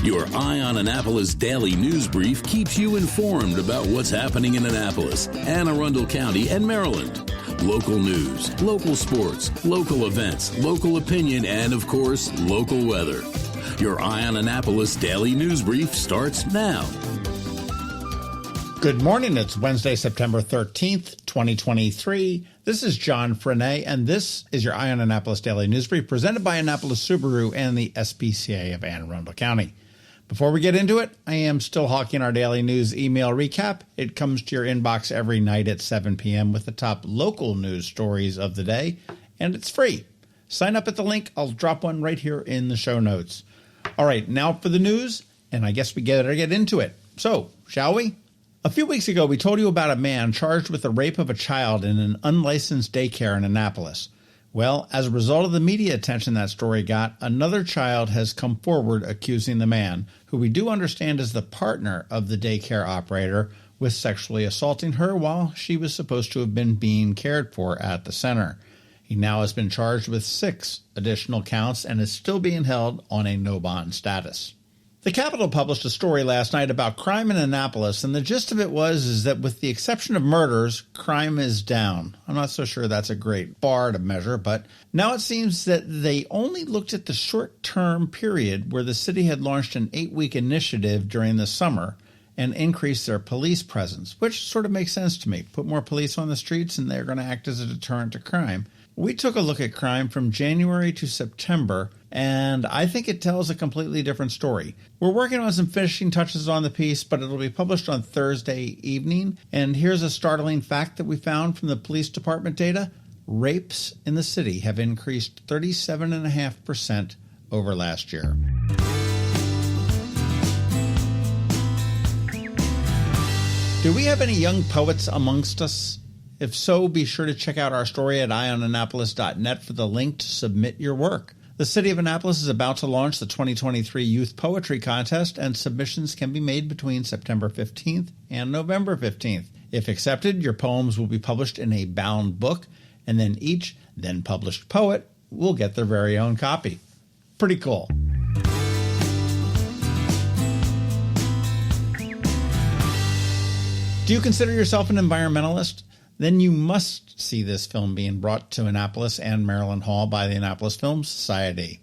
Your Eye on Annapolis daily news brief keeps you informed about what's happening in Annapolis, Anne Arundel County, and Maryland. Local news, local sports, local events, local opinion, and, of course, local weather. Your Eye on Annapolis daily news brief starts now. Good morning. It's Wednesday, September 13th, 2023. This is John Frenaye, and this is your Eye on Annapolis daily news brief presented by Annapolis Subaru and the SPCA of Anne Arundel County. Before we get into it, I am still hawking our daily news email recap. It comes to your inbox every night at 7 p.m. with the top local news stories of the day, and it's free. Sign up at the link. I'll drop one right here in the show notes. All right, now for the news, and I guess we better get into it. So, shall we? A few weeks ago, we told you about a man charged with the rape of a child in an unlicensed daycare in Annapolis. Well, as a result of the media attention that story got, another child has come forward accusing the man, who we do understand is the partner of the daycare operator, with sexually assaulting her while she was supposed to have been being cared for at the center. He now has been charged with 6 additional counts and is still being held on a no-bond status. The Capitol published a story last night about crime in Annapolis, and the gist of it was that with the exception of murders, crime is down. I'm not so sure that's a great bar to measure, but now it seems that they only looked at the short-term period where the city had launched an 8-week initiative during the summer and increased their police presence, which sort of makes sense to me. Put more police on the streets and they're going to act as a deterrent to crime. We took a look at crime from January to September, and I think it tells a completely different story. We're working on some finishing touches on the piece, but it'll be published on Thursday evening. And here's a startling fact that we found from the police department data. Rapes in the city have increased 37.5% over last year. Do we have any young poets amongst us? If so, be sure to check out our story at eyeonannapolis.net for the link to submit your work. The City of Annapolis is about to launch the 2023 Youth Poetry Contest, and submissions can be made between September 15th and November 15th. If accepted, your poems will be published in a bound book, and then each then-published poet will get their very own copy. Pretty cool. Do you consider yourself an environmentalist? Then you must see this film being brought to Annapolis and Maryland Hall by the Annapolis Film Society.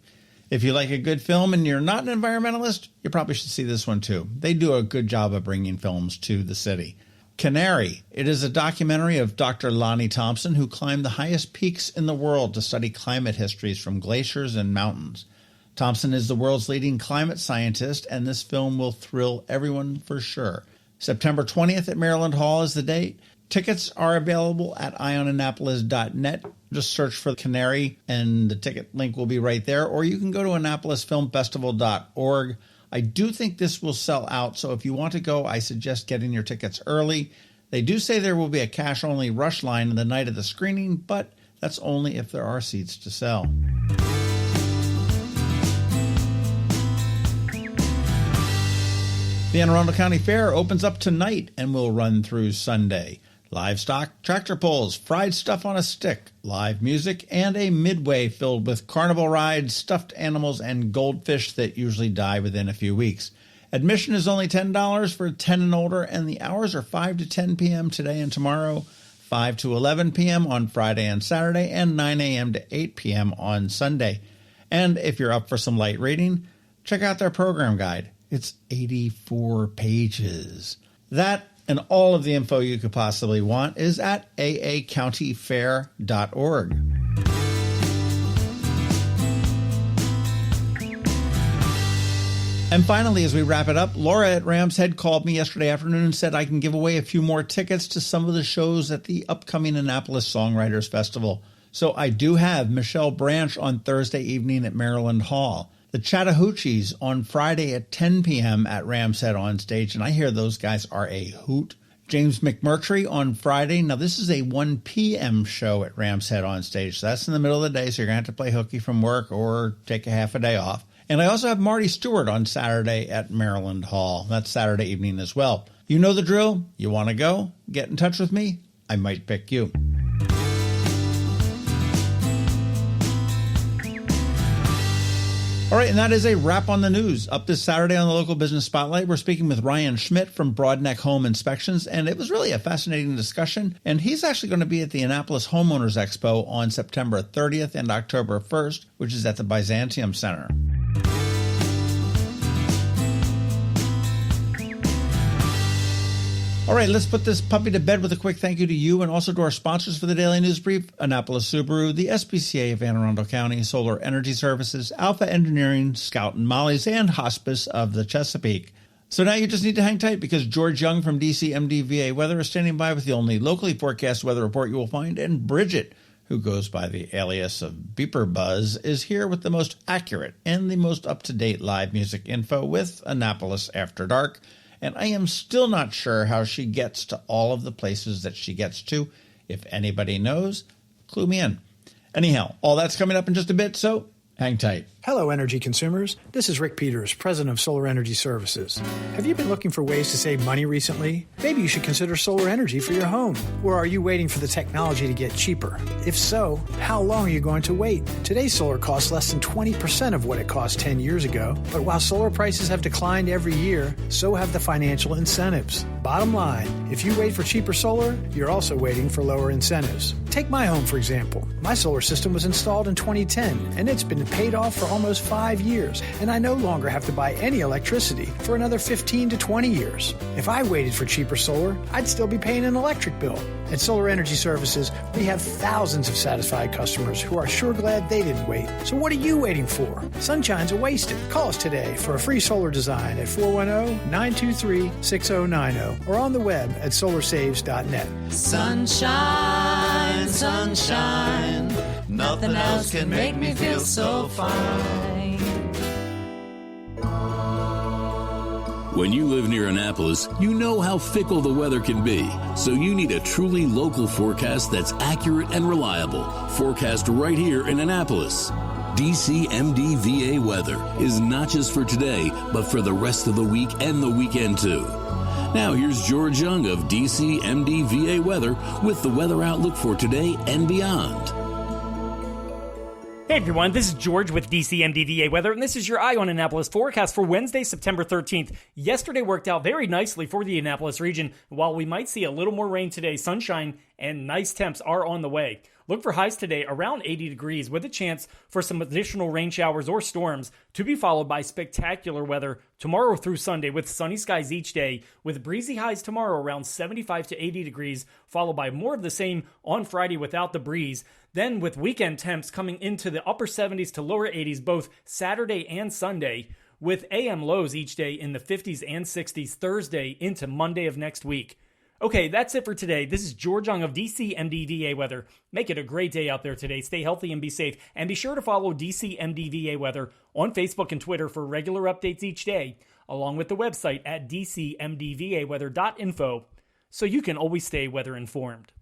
If you like a good film and you're not an environmentalist, you probably should see this one too. They do a good job of bringing films to the city. Canary. It is a documentary of Dr. Lonnie Thompson, who climbed the highest peaks in the world to study climate histories from glaciers and mountains. Thompson is the world's leading climate scientist, and this film will thrill everyone for sure. September 20th at Maryland Hall is the date. Tickets are available at eyeonannapolis.net. Just search for Canary, and the ticket link will be right there. Or you can go to AnnapolisFilmFestival.org. I do think this will sell out, so if you want to go, I suggest getting your tickets early. They do say there will be a cash-only rush line the night of the screening, but that's only if there are seats to sell. The Anne Arundel County Fair opens up tonight and will run through Sunday. Livestock, tractor pulls, fried stuff on a stick, live music, and a midway filled with carnival rides, stuffed animals, and goldfish that usually die within a few weeks. Admission is only $10 for 10 and older, and the hours are 5 to 10 p.m. today and tomorrow, 5 to 11 p.m. on Friday and Saturday, and 9 a.m. to 8 p.m. on Sunday. And if you're up for some light reading, check out their program guide. It's 84 pages. That and all of the info you could possibly want is at aacountyfair.org. And finally, as we wrap it up, Laura at Ram's Head called me yesterday afternoon and said I can give away a few more tickets to some of the shows at the upcoming Annapolis Songwriters Festival. So I do have Michelle Branch on Thursday evening at Maryland Hall. The Chattahoochees on Friday at 10 p.m. at Ram's Head on stage, and I hear those guys are a hoot. James McMurtry on Friday. Now, this is a 1 p.m. show at Ram's Head on stage, so that's in the middle of the day, so you're going to have to play hooky from work or take a half a day off. And I also have Marty Stewart on Saturday at Maryland Hall. That's Saturday evening as well. You know the drill. You want to go? Get in touch with me. I might pick you. All right, and that is a wrap on the news. Up this Saturday on the Local Business Spotlight, we're speaking with Ryan Schmidt from Broadneck Home Inspections, and it was really a fascinating discussion. And he's actually going to be at the Annapolis Homeowners Expo on September 30th and October 1st, which is at the Byzantium Center. All right, let's put this puppy to bed with a quick thank you to you and also to our sponsors for the Daily News Brief, Annapolis Subaru, the SPCA of Anne Arundel County, Solar Energy Services, Alpha Engineering, Scout and Molly's, and Hospice of the Chesapeake. So now you just need to hang tight because George Young from DCMDVA Weather is standing by with the only locally forecast weather report you will find, and Bridget, who goes by the alias of BeeprBuzz, is here with the most accurate and the most up-to-date live music info with Annapolis After Dark. And I am still not sure how she gets to all of the places that she gets to. If anybody knows, clue me in. Anyhow, all that's coming up in just a bit, so hang tight. Hello, energy consumers. This is Rick Peters, president of Solar Energy Services. Have you been looking for ways to save money recently? Maybe you should consider solar energy for your home. Or are you waiting for the technology to get cheaper? If so, how long are you going to wait? Today's solar costs less than 20% of what it cost 10 years ago. But while solar prices have declined every year, so have the financial incentives. Bottom line, if you wait for cheaper solar, you're also waiting for lower incentives. Take my home, for example. My solar system was installed in 2010, and it's been paid off for almost 5 years, and I no longer have to buy any electricity for another 15 to 20 years. If I waited for cheaper solar, I'd still be paying an electric bill. At Solar Energy Services, we have thousands of satisfied customers who are sure glad they didn't wait. So what are you waiting for? Sunshine's a wasted. Call us today for a free solar design at 410-923-6090 or on the web at solarsaves.net. Sunshine, sunshine, nothing else can make me feel so fine. When you live near Annapolis, you know how fickle the weather can be. So you need a truly local forecast that's accurate and reliable. Forecast right here in Annapolis. DCMDVA weather is not just for today, but for the rest of the week and the weekend too. Now here's George Young of DCMDVA Weather with the weather outlook for today and beyond. Hey everyone, this is George with DCMDVA Weather, and this is your Eye on Annapolis forecast for Wednesday, September 13th. Yesterday worked out very nicely for the Annapolis region. While we might see a little more rain today, sunshine and nice temps are on the way. Look for highs today around 80 degrees with a chance for some additional rain showers or storms to be followed by spectacular weather tomorrow through Sunday with sunny skies each day with breezy highs tomorrow around 75 to 80 degrees followed by more of the same on Friday without the breeze. Then with weekend temps coming into the upper 70s to lower 80s both Saturday and Sunday with AM lows each day in the 50s and 60s Thursday into Monday of next week. Okay, that's it for today. This is George Young of DCMDVA Weather. Make it a great day out there today. Stay healthy and be safe. And be sure to follow DCMDVA Weather on Facebook and Twitter for regular updates each day, along with the website at dcmdvaweather.info, so you can always stay weather informed.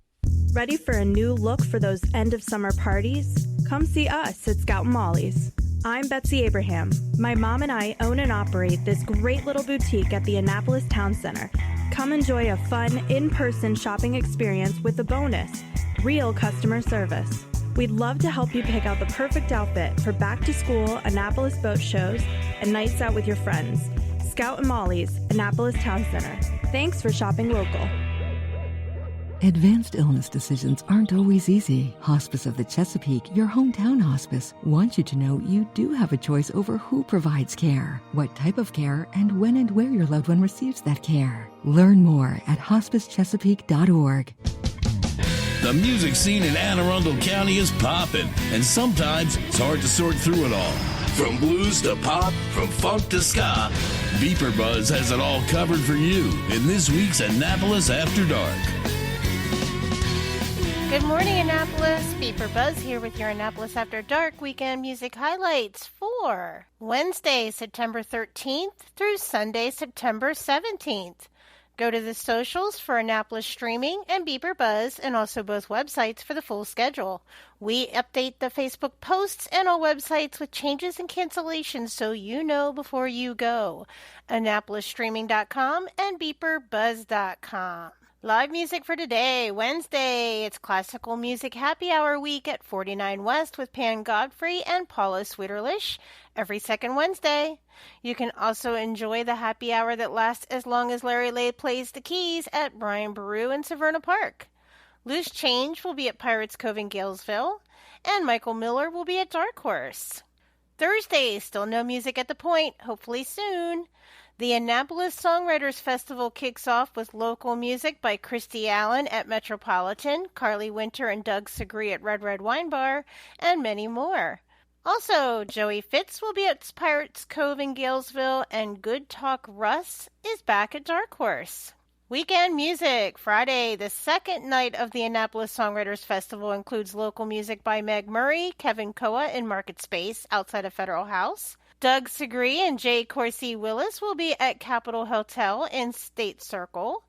Ready for a new look for those end of summer parties? Come see us at Scout and Molly's. I'm Betsy Abraham. My mom and I own and operate this great little boutique at the Annapolis Town Center. Come enjoy a fun, in-person shopping experience with a bonus, real customer service. We'd love to help you pick out the perfect outfit for back-to-school Annapolis boat shows and nights out with your friends. Scout and Molly's, Annapolis Town Center. Thanks for shopping local. Advanced illness decisions aren't always easy. Hospice of the Chesapeake, your hometown hospice, wants you to know you do have a choice over who provides care, what type of care, and when and where your loved one receives that care. Learn more at hospicechesapeake.org. The music scene in Anne Arundel County is popping, and sometimes it's hard to sort through it all. From blues to pop, from funk to ska, BeeprBuzz has it all covered for you in this week's Annapolis After Dark. Good morning, Annapolis. BeeprBuzz here with your Annapolis After Dark weekend music highlights for Wednesday, September 13th through Sunday, September 17th. Go to the socials for Annapolis Streaming and BeeprBuzz and also both websites for the full schedule. We update the Facebook posts and all websites with changes and cancellations so you know before you go. AnnapolisStreaming.com and BeeprBuzz.com. Live music for today, Wednesday. It's Classical Music Happy Hour Week at 49 West with Pan Godfrey and Paula Sweeterlish every second Wednesday. You can also enjoy the happy hour that lasts as long as Larry Lay plays the keys at Brian Baru in Severna Park. Loose Change will be at Pirates Cove in Galesville, and Michael Miller will be at Dark Horse. Thursday, still no music at the Point, hopefully soon. The Annapolis Songwriters Festival kicks off with local music by Christy Allen at Metropolitan, Carly Winter and Doug Segree at Red Red Wine Bar, and many more. Also, Joey Fitz will be at Pirates Cove in Galesville, and Good Talk Russ is back at Dark Horse. Weekend music. Friday, the second night of the Annapolis Songwriters Festival, includes local music by Meg Murray, Kevin Koa in Market Space outside of Federal House. Doug Segree and Jay Corsi Willis will be at Capitol Hotel in State Circle.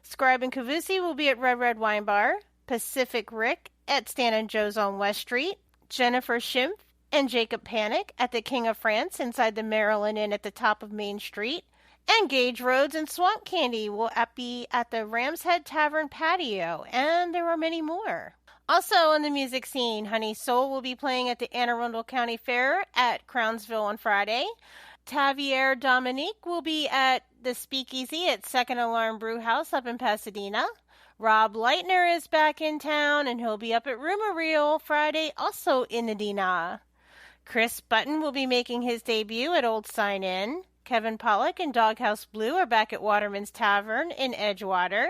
Scribe and Cavusi will be at Red Red Wine Bar. Pacific Rick at Stan and Joe's on West Street. Jennifer Schimpf and Jacob Panic at the King of France inside the Maryland Inn at the top of Main Street. And Gage Rhodes and Swamp Candy will be at the Ram's Head Tavern patio. And there are many more. Also on the music scene, Honey Soul will be playing at the Anne Arundel County Fair at Crownsville on Friday. Tavier Dominique will be at the Speakeasy at Second Alarm Brew House up in Pasadena. Rob Leitner is back in town, and he'll be up at Rumor Reel Friday, also in Edina. Chris Button will be making his debut at Old Sign Inn. Kevin Pollack and Doghouse Blue are back at Waterman's Tavern in Edgewater.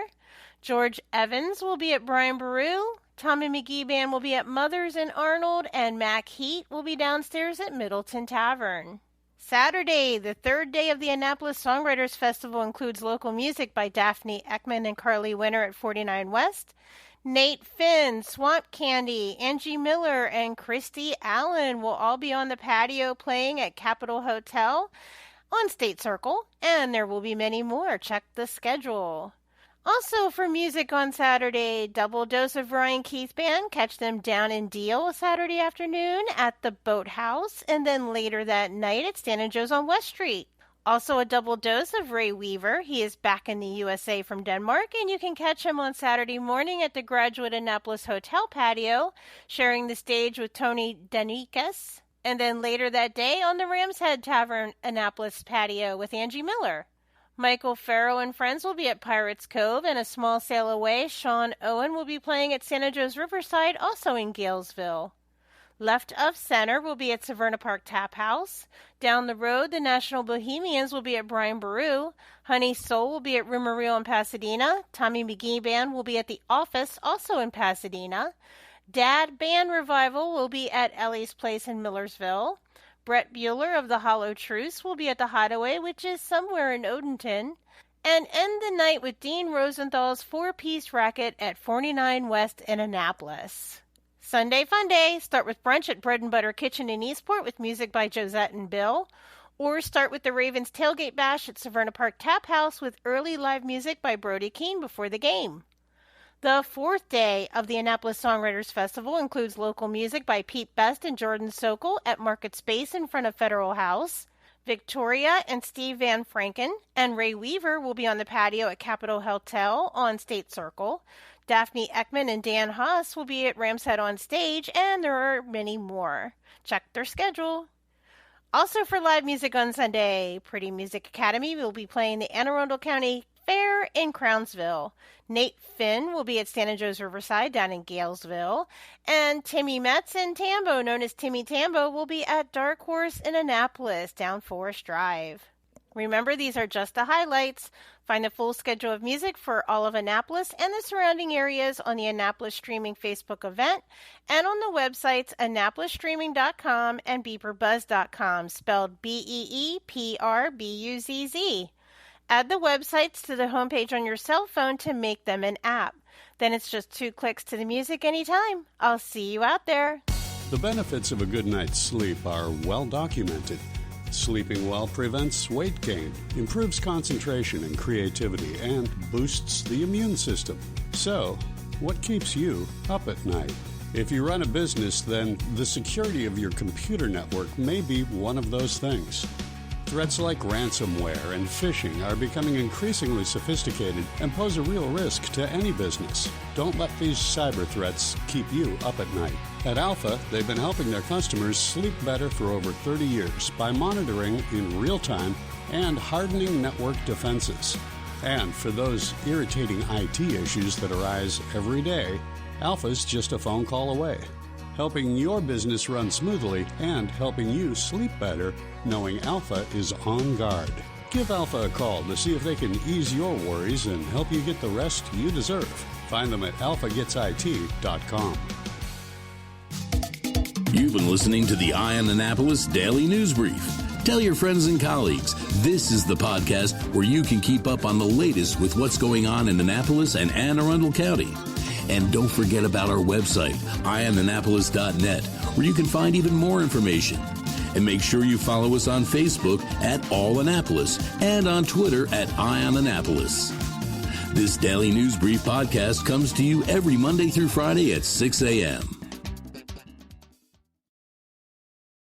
George Evans will be at Brian Baru. Tommy McGee Band will be at Mother's in Arnold, and Mac Heat will be downstairs at Middleton Tavern. Saturday, the third day of the Annapolis Songwriters Festival, includes local music by Daphne Ekman and Carly Winter at 49 West. Nate Finn, Swamp Candy, Angie Miller, and Christy Allen will all be on the patio playing at Capitol Hotel on State Circle, and there will be many more. Check the schedule. Also for music on Saturday, double dose of Ryan Keith Band. Catch them down in Deal Saturday afternoon at the Boathouse, and then later that night at Stan and Joe's on West Street. Also a double dose of Ray Weaver. He is back in the USA from Denmark, and you can catch him on Saturday morning at the Graduate Annapolis Hotel patio, sharing the stage with Tony Danikas, and then later that day on the Ram's Head Tavern Annapolis patio with Angie Miller. Michael Farrow and friends will be at Pirates Cove, and a small sail away, Sean Owen will be playing at Santa Joe's Riverside, also in Galesville. Left of Center will be at Severna Park Tap House. Down the road, the National Bohemians will be at Brian Baru. Honey Soul will be at Rumor Reel in Pasadena. Tommy McGee Band will be at The Office, also in Pasadena. Dad Band Revival will be at Ellie's Place in Millersville. Brett Bueller of the Hollow Truce will be at the Hideaway, which is somewhere in Odenton. And end the night with Dean Rosenthal's 4-piece racket at 49 West in Annapolis. Sunday Fun Day. Start with brunch at Bread and Butter Kitchen in Eastport with music by Josette and Bill. Or start with the Ravens Tailgate Bash at Severna Park Tap House with early live music by Brody Keene before the game. The fourth day of the Annapolis Songwriters Festival includes local music by Pete Best and Jordan Sokol at Market Space in front of Federal House. Victoria and Steve Van Franken and Ray Weaver will be on the patio at Capitol Hotel on State Circle. Daphne Ekman and Dan Haas will be at Ram's Head on stage, and there are many more. Check their schedule. Also for live music on Sunday, Pretty Music Academy will be playing the Anne Arundel County Fair in Crownsville. Nate Finn will be at Stan and Joe's Riverside down in Galesville. And Timmy Metz and Tambo, known as Timmy Tambo, will be at Dark Horse in Annapolis down Forest Drive. Remember, these are just the highlights. Find the full schedule of music for all of Annapolis and the surrounding areas on the Annapolis Streaming Facebook event and on the websites AnnapolisStreaming.com and BeeprBuzz.com, spelled BeeprBuzz. Add the websites to the homepage on your cell phone to make them an app. Then it's just 2 clicks to the music anytime. I'll see you out there. The benefits of a good night's sleep are well documented. Sleeping well prevents weight gain, improves concentration and creativity, and boosts the immune system. So, what keeps you up at night? If you run a business, then the security of your computer network may be one of those things. Threats like ransomware and phishing are becoming increasingly sophisticated and pose a real risk to any business. Don't let these cyber threats keep you up at night. At Alpha, they've been helping their customers sleep better for over 30 years by monitoring in real time and hardening network defenses. And for those irritating IT issues that arise every day, Alpha's just a phone call away, helping your business run smoothly and helping you sleep better knowing Alpha is on guard. Give Alpha a call to see if they can ease your worries and help you get the rest you deserve. Find them at alphagetsit.com. You've been listening to the Eye on Annapolis Daily News Brief. Tell your friends and colleagues, this is the podcast where you can keep up on the latest with what's going on in Annapolis and Anne Arundel County. And don't forget about our website, eyeonannapolis.net, where you can find even more information. And make sure you follow us on Facebook at All Annapolis and on Twitter at Eye on Annapolis. This Daily News Brief podcast comes to you every Monday through Friday at 6 a.m.